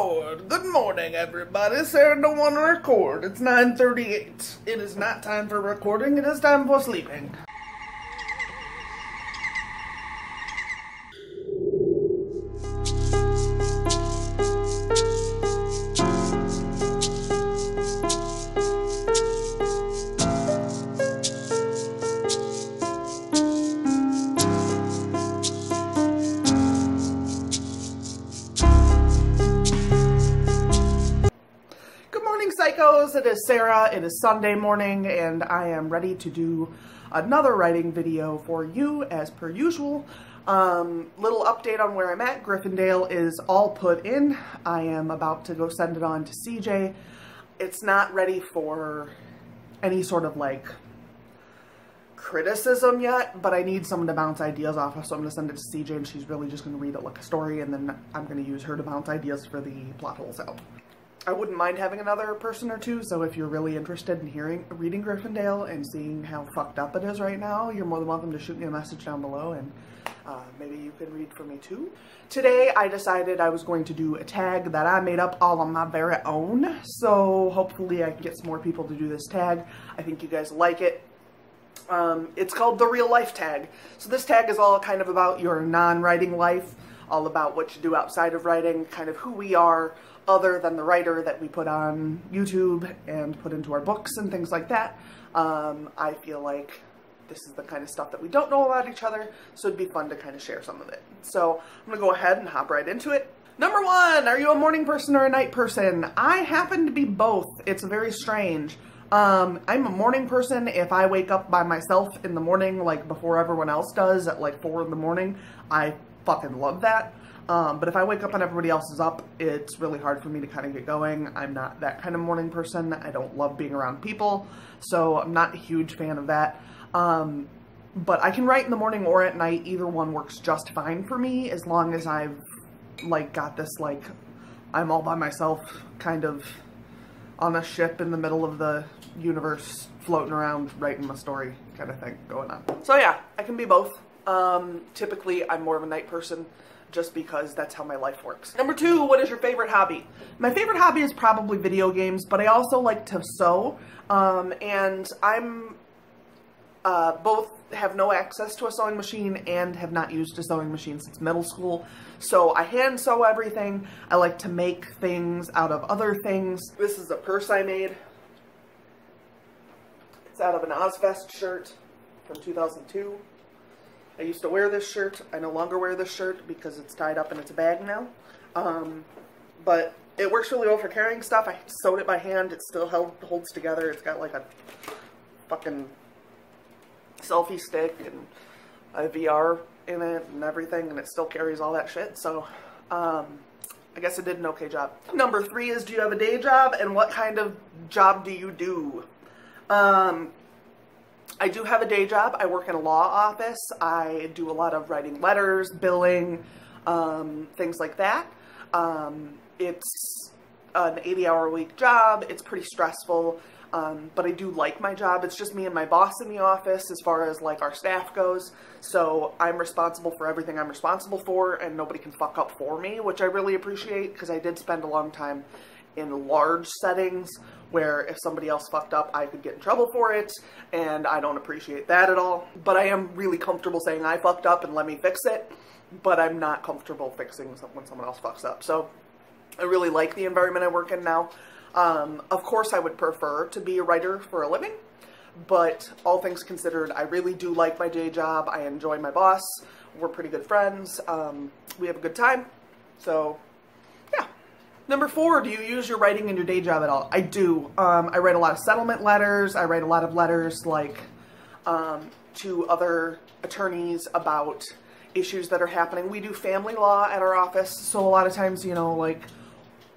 record. Good morning, everybody. Sarah don't want to record. It's 9:38. It is not time for recording. It is time for sleeping. Psychos, it is Sarah, it is Sunday morning, and I am ready to do another writing video for you as per usual. Little update on where I'm at. Gryffindale is all put in. I am about to go send it on to CJ. It's not ready for any sort of like criticism yet, but I need someone to bounce ideas off of, so I'm going to send it to CJ, and she's really just going to read it like a story, and then I'm going to use her to bounce ideas for the plot holes out. I wouldn't mind having another person or two, so if you're really interested in reading Gryffindale and seeing how fucked up it is right now, you're more than welcome to shoot me a message down below, and maybe you can read for me too. Today I decided I was going to do a tag that I made up all on my very own, so hopefully I can get some more people to do this tag. I think you guys like it. It's called the real life tag. So this tag is all kind of about your non-writing life, all about what you do outside of writing, kind of who we are, other than the writer that we put on YouTube and put into our books and things like that. I feel like this is the kind of stuff that we don't know about each other, so it'd be fun to kind of share some of it. So I'm gonna go ahead and hop right into it. Number one, are you a morning person or a night person? I happen to be both. It's very strange. I'm a morning person if I wake up by myself in the morning, like before everyone else does at like 4 in the morning. I fucking love that. But if I wake up and everybody else is up, it's really hard for me to kind of get going. I'm not that kind of morning person. I don't love being around people, so I'm not a huge fan of that. But I can write in the morning or at night. Either one works just fine for me, as long as I've, like, got this, like, I'm all by myself kind of on a ship in the middle of the universe, floating around, writing my story kind of thing going on. So yeah, I can be both. Typically, I'm more of a night person, just because that's how my life works. Number two, what is your favorite hobby? My favorite hobby is probably video games, but I also like to sew, and I'm both have no access to a sewing machine and have not used a sewing machine since middle school, so I hand sew everything. I like to make things out of other things. This is a purse I made. It's out of an Ozfest shirt from 2002. I used to wear this shirt. I no longer wear this shirt because it's tied up and it's a bag now. But it works really well for carrying stuff. I sewed it by hand. It still holds together. It's got like a fucking selfie stick and a VR in it and everything, and it still carries all that shit. So I guess it did an okay job. Number three is, do you have a day job, and what kind of job do you do? I do have a day job. I work in a law office. I do a lot of writing letters, billing, things like that. It's an 80-hour-a-week job. It's pretty stressful, but I do like my job. It's just me and my boss in the office as far as like our staff goes. So I'm responsible for everything I'm responsible for, and nobody can fuck up for me, which I really appreciate, because I did spend a long time in large settings where if somebody else fucked up, I could get in trouble for it, and I don't appreciate that at all. But I am really comfortable saying I fucked up and let me fix it, but I'm not comfortable fixing when someone else fucks up. So I really like the environment I work in now. Of course, I would prefer to be a writer for a living, but all things considered, I really do like my day job. I enjoy my boss. We're pretty good friends. We have a good time. So yeah. Number four, do you use your writing in your day job at all? I do. I write a lot of settlement letters. I write a lot of letters like to other attorneys about issues that are happening. We do family law at our office, so a lot of times, you know, like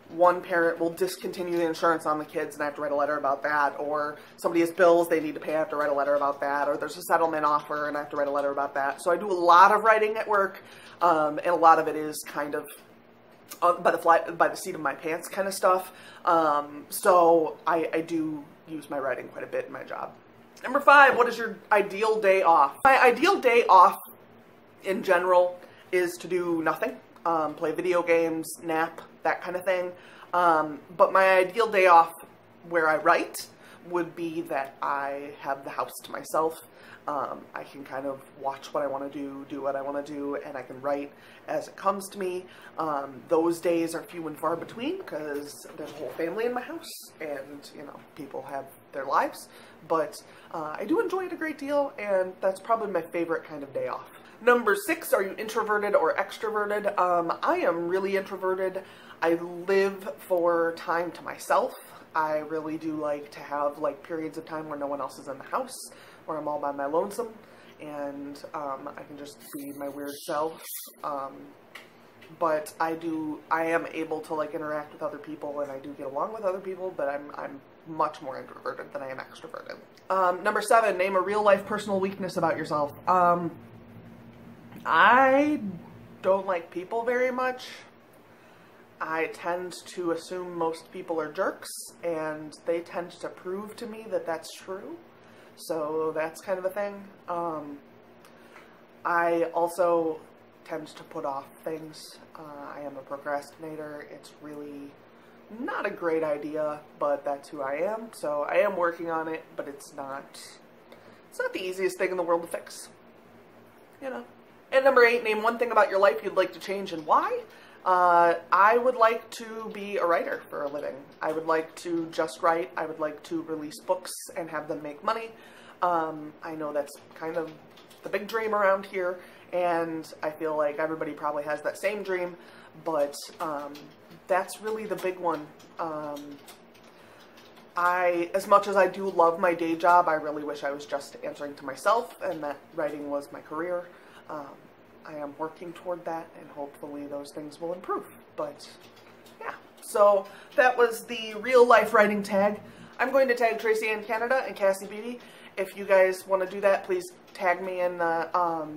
one parent will discontinue the insurance on the kids and I have to write a letter about that, or somebody has bills they need to pay, I have to write a letter about that, or there's a settlement offer and I have to write a letter about that. So I do a lot of writing at work, and a lot of it is kind of by the seat of my pants kind of stuff. So I do use my writing quite a bit in my job. Number five, what is your ideal day off? My ideal day off in general is to do nothing. Play video games, nap, that kind of thing. But my ideal day off where I write would be that I have the house to myself. I can kind of watch what I want to do what I want to do, and I can write as it comes to me. Those days are few and far between because there's a whole family in my house and, you know, people have their lives. But I do enjoy it a great deal, and that's probably my favorite kind of day off. Number 6, are you introverted or extroverted? I am really introverted. I live for time to myself. I really do like to have like periods of time where no one else is in the house, where I'm all by my lonesome, and I can just be my weird self. But I am able to like interact with other people, and I do get along with other people, but I'm much more introverted than I am extroverted. Number 7, name a real life personal weakness about yourself. I don't like people very much. I tend to assume most people are jerks, and they tend to prove to me that that's true. So that's kind of a thing. I also tend to put off things. I am a procrastinator. It's really not a great idea, but that's who I am. So I am working on it, but it's not the easiest thing in the world to fix, you know. And number 8, name one thing about your life you'd like to change and why. I would like to be a writer for a living. I would like to just write. I would like to release books and have them make money. I know that's kind of the big dream around here, and I feel like everybody probably has that same dream, but that's really the big one. As much as I do love my day job, I really wish I was just answering to myself and that writing was my career. I am working toward that, and hopefully those things will improve. But yeah, so that was the real life writing tag. I'm going to tag traci-ann Canada and Cassie Beatty. If you guys want to do that, please tag me in the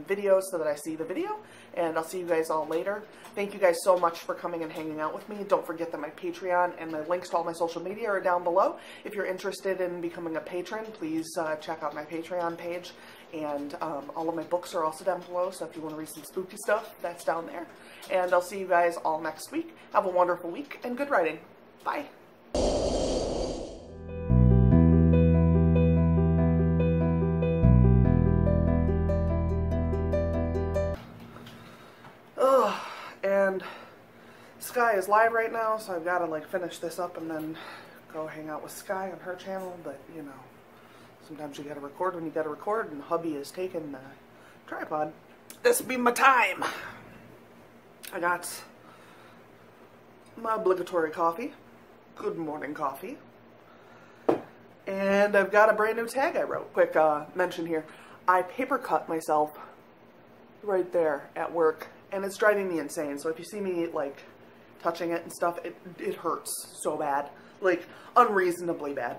video so that I see the video, and I'll see you guys all later. Thank you guys so much for coming and hanging out with me. Don't forget that my Patreon and my links to all my social media are down below. If you're interested in becoming a patron, please check out my Patreon page. And all of my books are also down below, so if you want to read some spooky stuff, that's down there. And I'll see you guys all next week. Have a wonderful week, and good writing. Bye. And Sky is live right now, so I've got to like finish this up and then go hang out with Sky on her channel, but you know. Sometimes you gotta record when you gotta record, and hubby has taken the tripod. This will be my time. I got my obligatory coffee. Good morning coffee. And I've got a brand new tag I wrote. Quick mention here. I paper cut myself right there at work, and it's driving me insane. So if you see me like touching it and stuff, it hurts so bad. Like unreasonably bad.